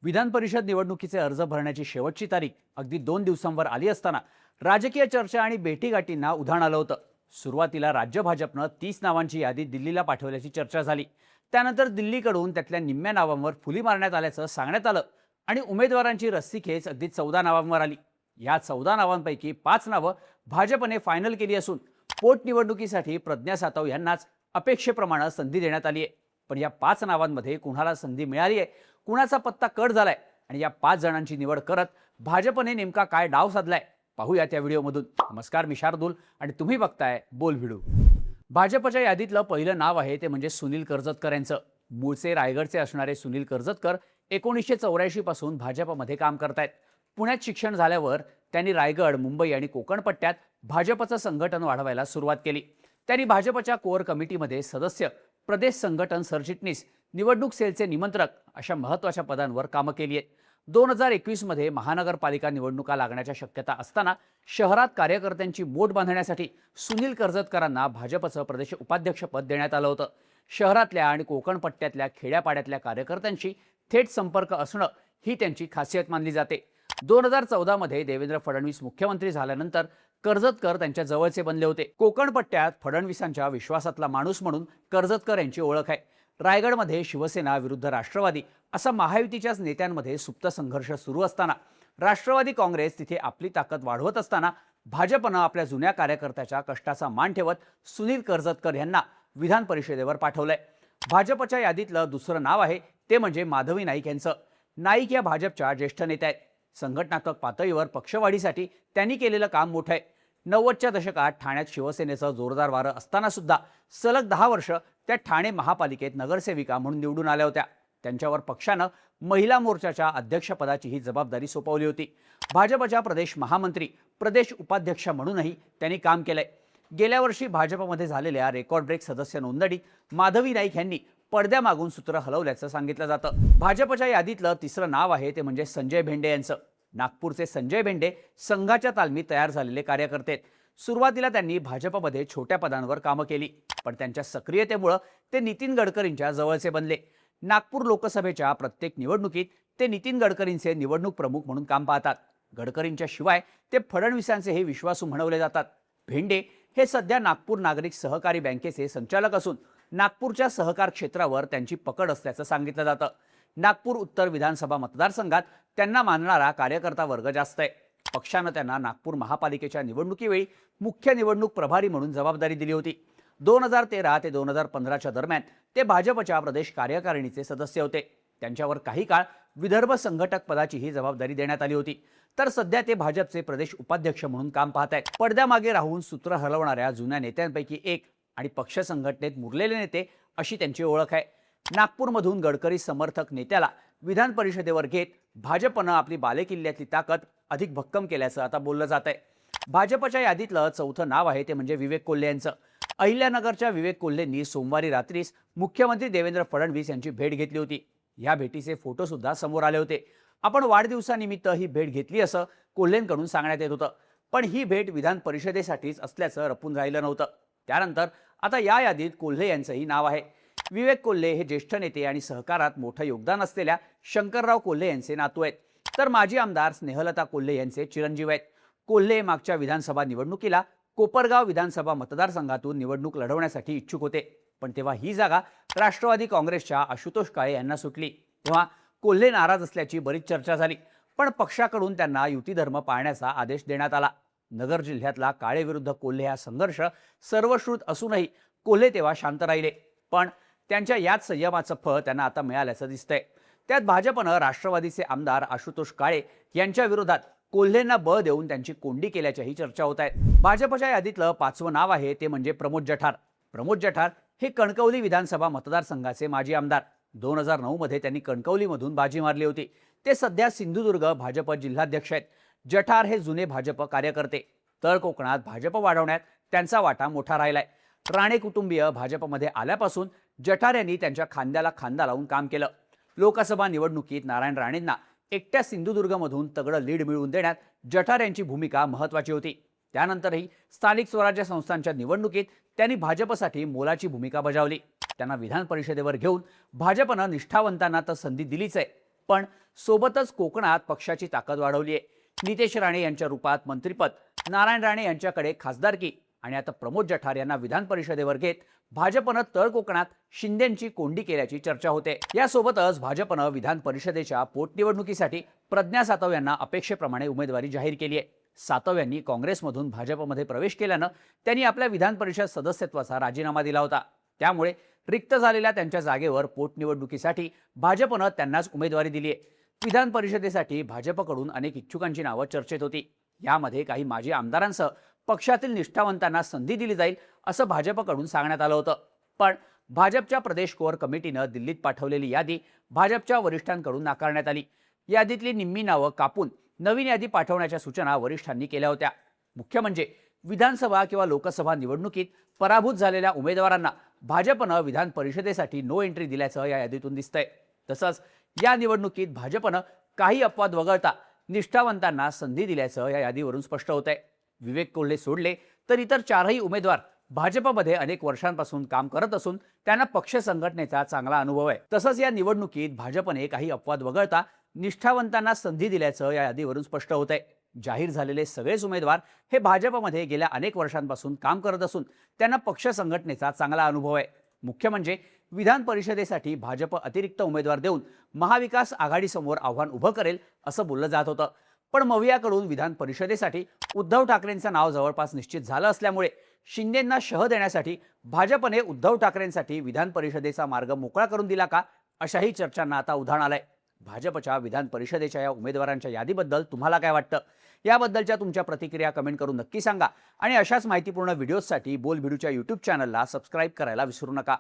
विधान परिषद निवडणुकीचे अर्ज भरण्याची शेवटची तारीख अगदी 2 दिवसांवर आली असताना राजकीय चर्चा आणि भेटीगाठींना उधाण आलं होतं. सुरुवातीला राज्य भाजपनं 30 नावांची यादी दिल्लीला पाठवल्याची चर्चा झाली. त्यानंतर दिल्लीकडून त्यातल्या निम्म्या नावांवर फुली मारण्यात आल्याचं सांगण्यात आलं आणि उमेदवारांची रस्सीखेच अगदी 14 नावांवर आली. या 14 नावांपैकी 5 नावं भाजपने फायनल केली असून पोटनिवडणुकीसाठी प्रज्ञा सातव यांनाच अपेक्षेप्रमाणे संधी देण्यात आली आहे. पण या 5 नावांमध्ये कुणाला संधी मिळाली आहे, कुणाचा पत्ता कट झालाय आणि या 5 जणांची निवड करत भाजपने नेमका काय डाव साधलाय पाहूया त्या व्हिडिओमधून. नमस्कार, मी शार्दूल आणि तुम्ही बघताय बोल व्हिडिओ. भाजपच्या यादीतलं पहिलं नाव आहे ते म्हणजे सुनील कर्जतकर यांचं. मूळचे रायगडचे असणारे सुनील कर्जतकर 1984 पासून भाजपमध्ये काम करतायत. पुण्यात शिक्षण झाल्यावर त्यांनी रायगड, मुंबई आणि कोकण पट्ट्यात भाजपचं संघटन वाढवायला सुरुवात केली. त्यांनी भाजपच्या कोअर कमिटीमध्ये सदस्य, प्रदेश संघटन सरचिटणीस, निवडणूक सेलचे निमंत्रक अशा महत्त्वाच्या पदांवर कामं केली आहेत. 2021 मध्ये महानगरपालिका निवडणुका लागण्याच्या शक्यता असताना शहरात कार्यकर्त्यांची बोट बांधण्यासाठी सुनील कर्जतकरांना भाजपचं प्रदेश उपाध्यक्षपद देण्यात आलं होतं. शहरातल्या आणि कोकण पट्ट्यातल्या खेड्यापाड्यातल्या कार्यकर्त्यांशी थेट संपर्क असणं ही त्यांची खासियत मानली जाते. 2014 मध्ये देवेंद्र फडणवीस मुख्यमंत्री झाल्यानंतर कर्जतकर त्यांच्या जवळचे बनले होते. कोकण पट्ट्यात फडणवीसांच्या विश्वासातला माणूस म्हणून कर्जतकर यांची ओळख आहे. रायगडमध्ये शिवसेना विरुद्ध राष्ट्रवादी असा महायुतीच्याच नेत्यांमध्ये सुप्त संघर्ष सुरू असताना राष्ट्रवादी काँग्रेस तिथे आपली ताकद वाढवत असताना भाजपनं आपल्या जुन्या कार्यकर्त्याच्या कष्टाचा मान ठेवत सुनील कर्जतकर यांना विधान परिषदेवर पाठवलंय. भाजपच्या यादीतलं दुसरं नाव आहे ते म्हणजे माधवी नाईक यांचं. नाईक या भाजपच्या ज्येष्ठ नेत्या आहेत. संघटनात्मक पातळीवर पक्षवाढीसाठी त्यांनी केलेलं काम मोठं आहे. 90च्या दशकात ठाण्यात शिवसेनेचं जोरदार वारं असताना सुद्धा सलग 10 वर्ष त्या ठाणे महापालिकेत नगरसेविका म्हणून निवडून आल्या होत्या. त्यांच्यावर पक्षानं महिला मोर्चाच्या अध्यक्षपदाची ही जबाबदारी सोपवली होती. भाजपच्या प्रदेश महामंत्री, प्रदेश उपाध्यक्ष म्हणूनही त्यांनी काम केलंय. गेल्या वर्षी भाजपमध्ये झालेल्या रेकॉर्ड ब्रेक सदस्य नोंदणीत माधवी नाईक यांनी पडद्यामागून सूत्र हलवल्याचं सांगितलं जातं. भाजपच्या यादीतलं तिसरं नाव आहे ते म्हणजे संजय भेंडे यांचं. नागपूरचे संजय भेंडे संघाच्या तालमीत तयार झालेले कार्यकर्ते आहेत. सुरुवातीला त्यांनी भाजपमध्ये छोट्या पदांवर कामं केली, पण त्यांच्या सक्रियतेमुळे ते नितीन गडकरींच्या जवळचे बनले. नागपूर लोकसभेच्या प्रत्येक निवडणुकीत ते नितीन गडकरींचे निवडणूक प्रमुख म्हणून काम पाहतात. गडकरींच्या शिवाय ते फडणवीसांचे हे विश्वासू म्हणवले जातात. भेंडे हे सध्या नागपूर नागरिक सहकारी बँकेचे संचालक असून नागपूरच्या सहकार क्षेत्रावर त्यांची पकड असल्याचं सांगितलं जातं. नागपूर उत्तर विधानसभा मतदारसंघात त्यांना मानणारा कार्यकर्ता वर्ग जास्त आहे. पक्षानं त्यांना नागपूर महापालिकेच्या निवडणुकीवेळी मुख्य निवडणूक प्रभारी म्हणून जबाबदारी दिली होती. 2013 ते 2015च्या दरम्यान ते भाजपच्या प्रदेश कार्यकारिणीचे सदस्य होते. त्यांच्यावर काही काळ विदर्भ संघटक पदाचीही जबाबदारी देण्यात आली होती. तर सध्या ते भाजपचे प्रदेश उपाध्यक्ष म्हणून काम पाहत आहेत. पडद्यामागे राहून सूत्र हलवणाऱ्या जुन्या नेत्यांपैकी एक आणि पक्ष संघटनेत मुरलेले नेते अशी त्यांची ओळख आहे. नागपूरमधून गडकरी समर्थक नेत्याला विधान परिषदेवर घेत भाजपनं आपली बालेकिल्ल्यातली ताकद अधिक भक्कम केल्याचं आता बोललं जात आहे. भाजपच्या यादीतलं चौथं नाव आहे ते म्हणजे विवेक कोल्हे यांचं. अहिल्यानगरच्या विवेक कोल्हेंनी सोमवारी रात्रीच मुख्यमंत्री देवेंद्र फडणवीस यांची भेट घेतली होती. या भेटीचे फोटो सुद्धा समोर आले होते. आपण वाढदिवसानिमित्त ही भेट घेतली असं कोल्हेंकडून सांगण्यात येत होतं, पण ही भेट विधान परिषदेसाठीच असल्याचं रपून राहिलं नव्हतं. त्यानंतर आता या यादीत कोल्हे यांचंही नाव आहे. विवेक कोल्हे हे ज्येष्ठ नेते आणि सहकारात मोठं योगदान असलेल्या शंकरराव कोल्हे यांचे नातू आहेत. तर माजी आमदार स्नेहलता कोल्हे यांचे चिरंजीव आहेत. कोल्हे मागच्या विधानसभा निवडणुकीला कोपरगाव विधानसभा मतदारसंघातून निवडणूक लढवण्यासाठी इच्छुक होते, पण तेव्हा ही जागा राष्ट्रवादी काँग्रेसच्या आशुतोष काळे यांना सुटली. तेव्हा कोल्हे नाराज असल्याची बरीच चर्चा झाली, पण पक्षाकडून त्यांना युती धर्म पाळण्याचा आदेश देण्यात आला. नगर जिल्ह्यातला काळे विरुद्ध कोल्हे हा संघर्ष सर्वश्रुत असूनही कोल्हे तेव्हा शांत राहिले, पण त्यांच्या याच संयमाचं फळ त्यांना आता मिळाल्याचं दिसतंय. त्यात भाजपनं राष्ट्रवादीचे आमदार आशुतोष काळे यांच्या विरोधात कोल्हेंना बळ देऊन त्यांची कोंडी केल्याच्याही चर्चा होत आहेत. भाजपच्या यादीतलं 5वं नाव आहे ते म्हणजे प्रमोद जठार. प्रमोद जठार हे कणकवली विधानसभा मतदारसंघाचे माजी आमदार. 2009 मध्ये त्यांनी कणकवलीमधून बाजी मारली होती. ते सध्या सिंधुदुर्ग भाजप जिल्हाध्यक्ष आहेत. जठार हे जुने भाजप कार्यकर्ते. तळ कोकणात भाजप वाढवण्यात त्यांचा वाटा मोठा राहिलाय. राणे कुटुंबीय भाजपमध्ये आल्यापासून जठार यांनी त्यांच्या खांद्याला खांदा लावून काम केलं. लोकसभा निवडणुकीत नारायण राणेंना एकट्या सिंधुदुर्गमधून तगडं लीड मिळवून देण्यात जठार यांची भूमिका महत्त्वाची होती. त्यानंतरही स्थानिक स्वराज्य संस्थांच्या निवडणुकीत त्यांनी भाजपसाठी मोलाची भूमिका बजावली. त्यांना विधान परिषदेवर घेऊन भाजपनं निष्ठावंतांना तर संधी दिलीच आहे, पण सोबतच कोकणात पक्षाची ताकद वाढवली आहे. नितेश राणे यांच्या रूपात मंत्रिपद, नारायण राणे यांच्याकडे खासदारकी आणि आता प्रमोद जठार यांना विधान परिषदेवर घेत भाजपनं तळ कोकणात शिंदेंची कोंडी केल्याची चर्चा होते. यासोबतच भाजपनं विधान परिषदेच्या पोटनिवडणुकीसाठी प्रज्ञा सातव यांना अपेक्षेप्रमाणे उमेदवारी जाहीर केली आहे. सातव यांनी काँग्रेसमधून भाजपमध्ये प्रवेश केल्यानं त्यांनी आपल्या विधान परिषद सदस्यत्वाचा राजीनामा दिला होता. त्यामुळे रिक्त झालेल्या त्यांच्या जागेवर पोटनिवडणुकीसाठी भाजपनं त्यांनाच उमेदवारी दिली आहे. विधान परिषदेसाठी भाजपकडून अनेक इच्छुकांची नावं चर्चेत होती. यामध्ये काही माजी आमदारांसह पक्षातील निष्ठावंतांना संधी दिली जाईल असं भाजपकडून सांगण्यात आलं होतं. पण भाजपच्या प्रदेश कोअर कमिटीनं दिल्लीत पाठवलेली यादी भाजपच्या वरिष्ठांकडून नाकारण्यात आली. यादीतली निम्मी नावं कापून नवीन यादी पाठवण्याच्या सूचना वरिष्ठांनी केल्या होत्या. मुख्य म्हणजे विधानसभा किंवा लोकसभा निवडणुकीत पराभूत झालेल्या उमेदवारांना भाजपनं विधान परिषदेसाठी नो एंट्री दिल्याचं या यादीतून दिसतंय. तसंच या निवडणुकीत भाजपनं काही अपवाद वगळता निष्ठावंतांना संधी दिल्याचं या यादीवरून स्पष्ट होतंय. विवेक कोल्हे सोडले तर इतर चारही उमेदवार भाजपमध्ये अनेक वर्षांपासून काम करत असून त्यांना पक्ष संघटनेचा चांगला अनुभव आहे. तसंच या निवडणुकीत भाजपने काही अपवाद वगळता निष्ठावंतांना संधी दिल्याचं या यादीवरून स्पष्ट होतंय. जाहीर झालेले सगळेच उमेदवार हे भाजपमध्ये गेल्या अनेक वर्षांपासून काम करत असून त्यांना पक्ष संघटनेचा चांगला अनुभव आहे. मुख्य म्हणजे विधान परिषदेसाठी भाजप अतिरिक्त उमेदवार देऊन महाविकास आघाडीसमोर आव्हान उभं करेल असं बोललं जात होतं. पण मवियाकडून विधान परिषदेसाठी उद्धव ठाकरेंचं नाव जवळपास निश्चित झालं असल्यामुळे शिंदेंना शह देण्यासाठी भाजपने उद्धव ठाकरेंसाठी विधान परिषदेचा मार्ग मोकळा करून दिला का, अशाही चर्चांना आता उधाण आलंय. भाजपच्या विधान परिषदेच्या या उमेदवारांच्या यादीबद्दल तुम्हाला काय वाटतं? याबद्दलच्या तुमच्या प्रतिक्रिया कमेंट करून नक्की सांगा आणि अशाच माहितीपूर्ण व्हिडिओजसाठी बोलबिडूच्या YouTube चॅनलला सबस्क्राईब करायला विसरू नका.